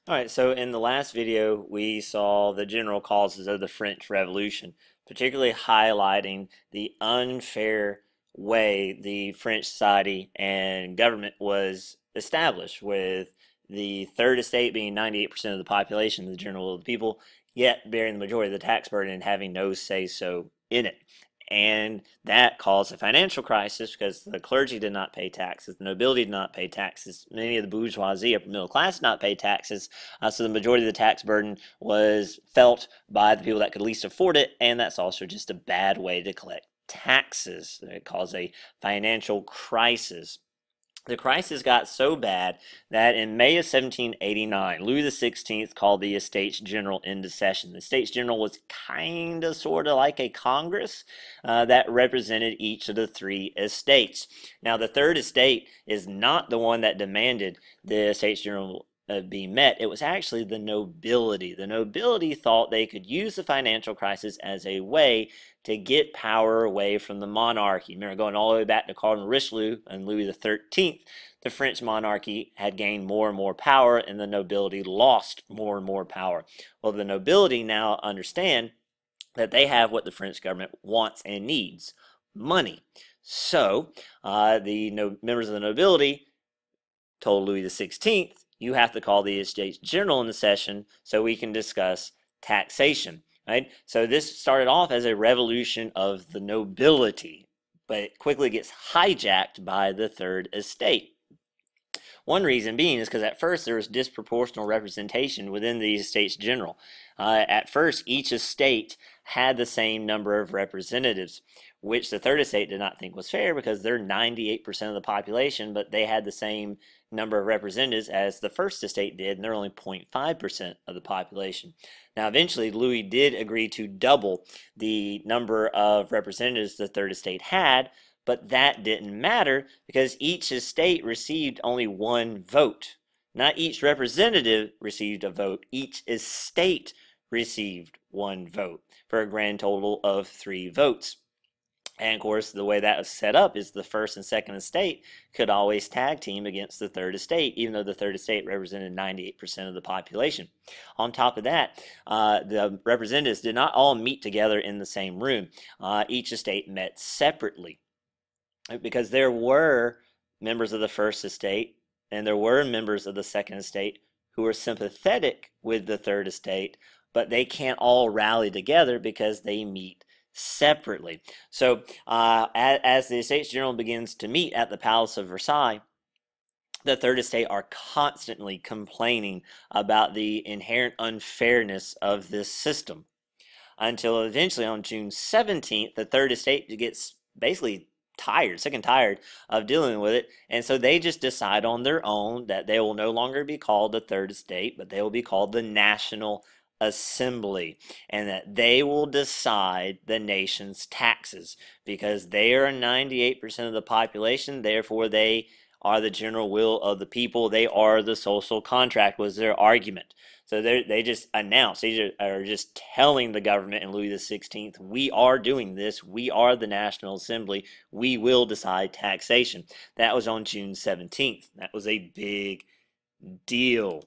All right, so in the last video, we saw the general causes of the French Revolution, particularly highlighting the unfair way the French society and government was established, with the third estate being 98% of the population, the general will of the people, yet bearing the majority of the tax burden and having no say so in it. And that caused a financial crisis because the clergy did not pay taxes, the nobility did not pay taxes, many of the bourgeoisie, upper middle class, did not pay taxes. So the majority of the tax burden was felt by the people that could least afford it, and that's also just a bad way to collect taxes. It caused a financial crisis. The crisis got so bad that in May of 1789, Louis XVI called the Estates General into session. The Estates General was kind of, sort of like a Congress that represented each of the three estates. Now, the third estate is not the one that demanded the Estates General be met. It was actually the nobility. The nobility thought they could use the financial crisis as a way to get power away from the monarchy. Remember, going all the way back to Cardinal Richelieu and Louis XIII, the French monarchy had gained more and more power, and the nobility lost more and more power. Well, the nobility now understand that they have what the French government wants and needs: money. So the members of the nobility told Louis XVI, you have to call the Estates General into session so we can discuss taxation. Right? So this started off as a revolution of the nobility, but it quickly gets hijacked by the Third Estate. One reason being is because at first there was disproportional representation within the Estates General. At first, each estate had the same number of representatives, which the Third Estate did not think was fair because they're 98% of the population, but they had the same number of representatives as the First Estate did, and they're only 0.5% of the population. Now, eventually, Louis did agree to double the number of representatives the Third Estate had, but that didn't matter because each estate received only one vote. Not each representative received a vote, each estate received one vote for a grand total of 3 votes. And of course, the way that was set up is the first and second estate could always tag team against the third estate, even though the third estate represented 98% of the population. On top of that, the representatives did not all meet together in the same room. Each estate met separately because there were members of the first estate and there were members of the second estate who were sympathetic with the third estate, but they can't all rally together because they meet separately. So, as the Estates General begins to meet at the Palace of Versailles, the third estate are constantly complaining about the inherent unfairness of this system until eventually on June 17th, the third estate gets basically tired, sick and tired of dealing with it. And so they just decide on their own that they will no longer be called the third estate, but they will be called the National Assembly, and that they will decide the nation's taxes because they are 98% of the population. Therefore, they are the general will of the people. They are the social contract, was their argument. So they just announced, they are just telling the government and Louis XVI, we are doing this. We are the National Assembly. We will decide taxation. That was on June 17th. That was a big deal.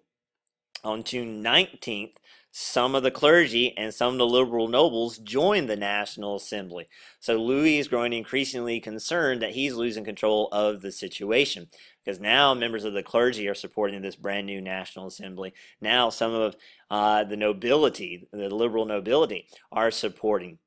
On June 19th, some of the clergy and some of the liberal nobles joined the National Assembly. So Louis is growing increasingly concerned that he's losing control of the situation because now members of the clergy are supporting this brand new National Assembly. Now some of the nobility, the liberal nobility, are supporting.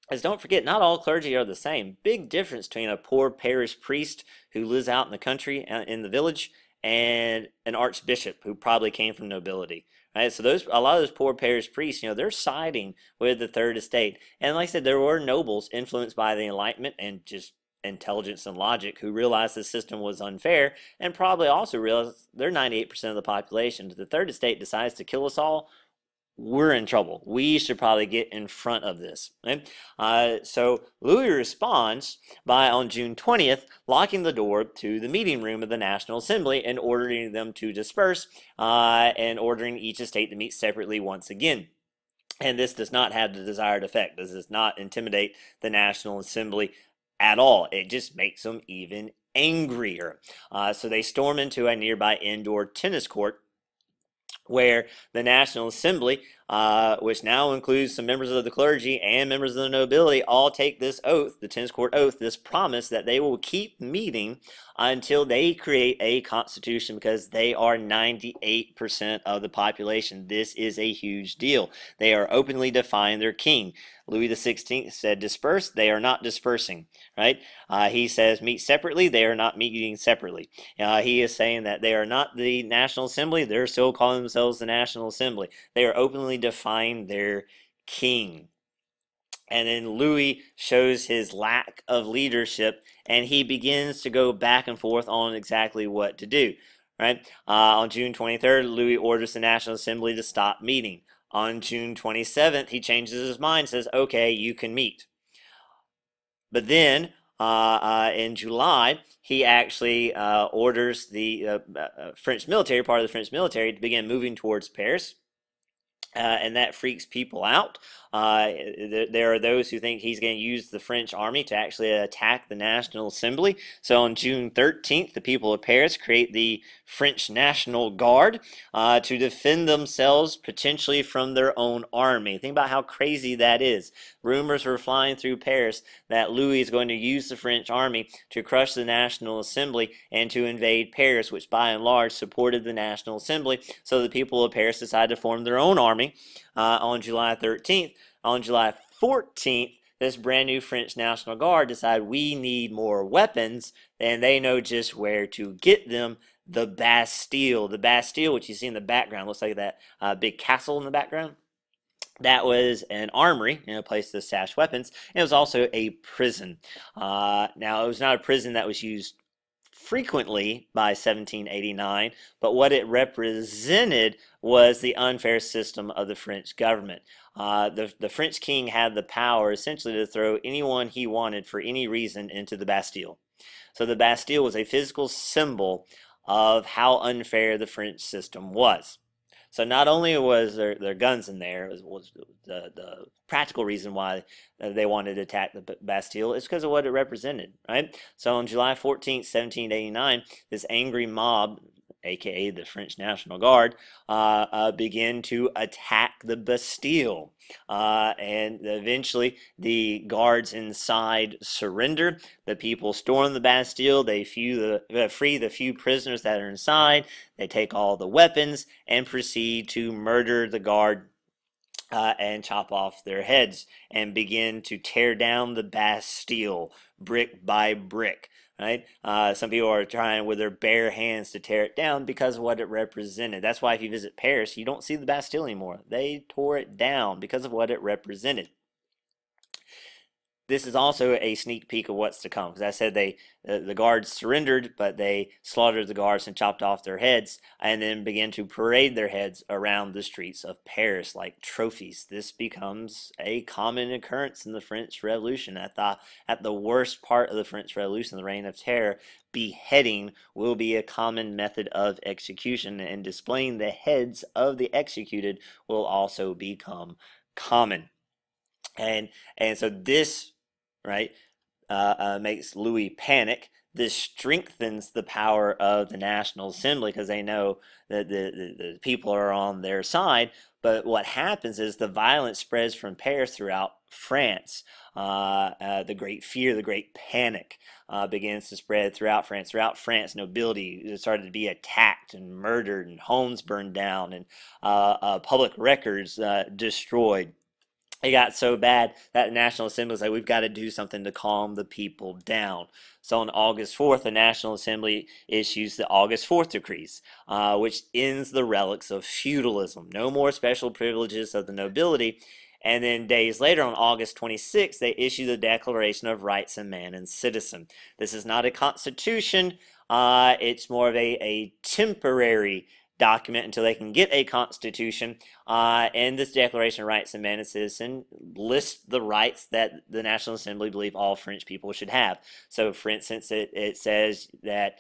As don't forget, not all clergy are the same. Big difference between a poor parish priest who lives out in the country, in the village, and an archbishop who probably came from nobility. Right? So a lot of those poor parish priests, they're siding with the third estate. And like I said, there were nobles influenced by the Enlightenment and just intelligence and logic who realized the system was unfair and probably also realized they're 98% of the population. If the third estate decides to kill us all, we're in trouble. We should probably get in front of this. Right? So Louis responds by, on June 20th, locking the door to the meeting room of the National Assembly and ordering them to disperse and ordering each estate to meet separately once again. And this does not have the desired effect. This does not intimidate the National Assembly at all. It just makes them even angrier. So they storm into a nearby indoor tennis court where the National Assembly, which now includes some members of the clergy and members of the nobility, all take this oath, the Tennis Court oath, this promise that they will keep meeting until they create a constitution, because they are 98% of the population. This is a huge deal. They are openly defying their king. Louis XVI said disperse, they are not dispersing, right? He says meet separately, they are not meeting separately. He is saying that they are not the National Assembly, they're still calling themselves the National Assembly. They are openly defying their king. And then Louis shows his lack of leadership, and he begins to go back and forth on exactly what to do, right? On June 23rd, Louis orders the National Assembly to stop meeting. On June 27th, he changes his mind, says, okay, you can meet. But then in July, he actually orders the French military, part of the French military, to begin moving towards Paris. And that freaks people out. There are those who think he's going to use the French army to actually attack the National Assembly. So on June 13th, the people of Paris create the French National Guard to defend themselves potentially from their own army. Think about how crazy that is. Rumors were flying through Paris that Louis is going to use the French army to crush the National Assembly and to invade Paris, which by and large supported the National Assembly. So the people of Paris decided to form their own army on July 13th. On July 14th, this brand new French National Guard decided we need more weapons, and they know just where to get them. The Bastille. The Bastille, which you see in the background, looks like that big castle in the background. That was an armory, a place to stash weapons. And it was also a prison. Now, it was not a prison that was used frequently by 1789, but what it represented was the unfair system of the French government. The French king had the power essentially to throw anyone he wanted for any reason into the Bastille. So the Bastille was a physical symbol of how unfair the French system was. So not only was there guns in there, was the practical reason why they wanted to attack the Bastille is because of what it represented, right? So on July 14th, 1789, this angry mob, aka the French National Guard, began to attack the Bastille. And eventually the guards inside surrender. The people storm the Bastille. They free the few prisoners that are inside. They take all the weapons and proceed to murder the guard and chop off their heads and begin to tear down the Bastille brick by brick. Right? Some people are trying with their bare hands to tear it down because of what it represented. That's why if you visit Paris, you don't see the Bastille anymore. They tore it down because of what it represented. This is also a sneak peek of what's to come. Because I said the guards surrendered, but they slaughtered the guards and chopped off their heads, and then began to parade their heads around the streets of Paris like trophies. This becomes a common occurrence in the French Revolution. At the worst part of the French Revolution, the Reign of Terror, beheading will be a common method of execution, and displaying the heads of the executed will also become common. And so this, right, makes Louis panic. This strengthens the power of the National Assembly because they know that the people are on their side. But what happens is the violence spreads from Paris throughout France. The great fear, the great panic begins to spread throughout France. Throughout France, nobility started to be attacked and murdered, and homes burned down, and public records destroyed. It got so bad that the National Assembly was like, we've got to do something to calm the people down. So on August 4th, the National Assembly issues the August 4th decrees, which ends the relics of feudalism. No more special privileges of the nobility. And then days later, on August 26th, they issue the Declaration of Rights of Man and Citizen. This is not a constitution. It's more of a temporary document until they can get a constitution. And this Declaration of Rights of Man and Citizen lists the rights that the National Assembly believe all French people should have. So, for instance, it says that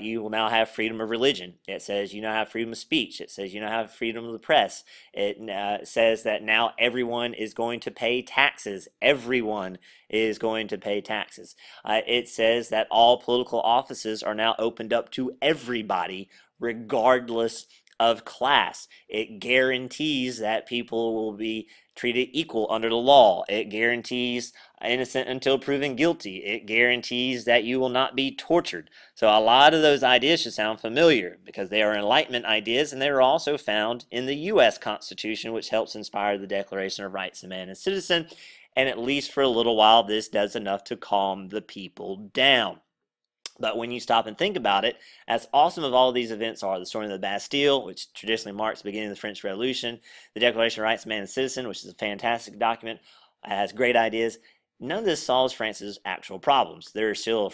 you will now have freedom of religion. It says you now have freedom of speech. It says you now have freedom of the press. It says that now everyone is going to pay taxes. Everyone is going to pay taxes. It says that all political offices are now opened up to everybody, regardless of class. It guarantees that people will be treated equal under the law. It guarantees innocent until proven guilty. It guarantees that you will not be tortured. So a lot of those ideas should sound familiar because they are Enlightenment ideas, and they are also found in the U.S. Constitution, which helps inspire the Declaration of Rights of Man and Citizen. And at least for a little while, this does enough to calm the people down. But when you stop and think about it, as awesome as all of these events are, the storming of the Bastille, which traditionally marks the beginning of the French Revolution, the Declaration of Rights of Man and Citizen, which is a fantastic document, has great ideas, none of this solves France's actual problems. There are still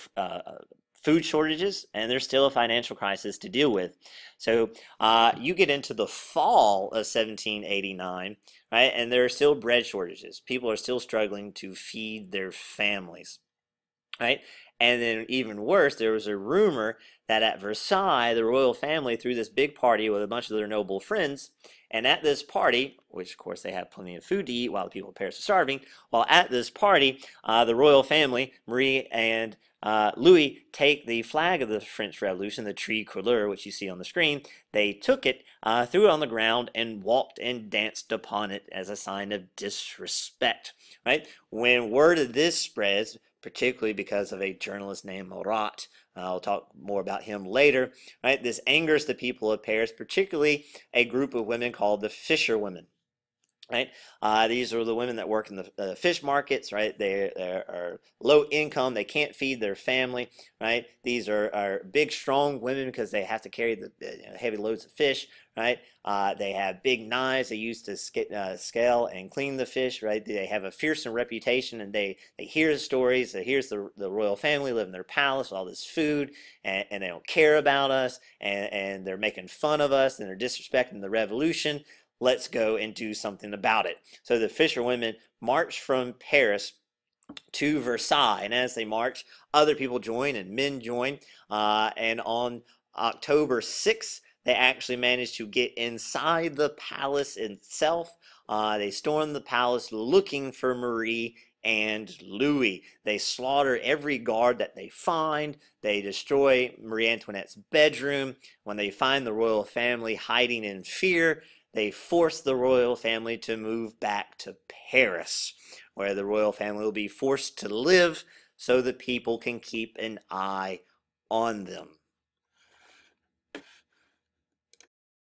food shortages, and there's still a financial crisis to deal with. So you get into the fall of 1789, right, and there are still bread shortages. People are still struggling to feed their families, right? And then even worse, there was a rumor that at Versailles, the royal family threw this big party with a bunch of their noble friends. And at this party, which of course they have plenty of food to eat while the people of Paris are starving, while at this party, the royal family, Marie and Louis, take the flag of the French Revolution, the tricolore, which you see on the screen. They took it, threw it on the ground, and walked and danced upon it as a sign of disrespect. Right? When word of this spreads, particularly because of a journalist named Marat. I'll talk more about him later. Right? This angers the people of Paris, particularly a group of women called the fisherwomen. Right? These are the women that work in the fish markets, right? They are low income. They can't feed their family, right? These are big, strong women because they have to carry the heavy loads of fish, right? They have big knives they use to scale and clean the fish, right? They have a fearsome reputation, and they hear the stories. Here's the royal family live in their palace with all this food, and they don't care about us, and they're making fun of us, and they're disrespecting the revolution. Let's go and do something about it. So the fisherwomen march from Paris to Versailles, and as they march, other people join and men join. And on October 6th, they actually managed to get inside the palace itself. They storm the palace looking for Marie and Louis. They slaughter every guard that they find. They destroy Marie Antoinette's bedroom. When they find the royal family hiding in fear, they force the royal family to move back to Paris, where the royal family will be forced to live so the people can keep an eye on them.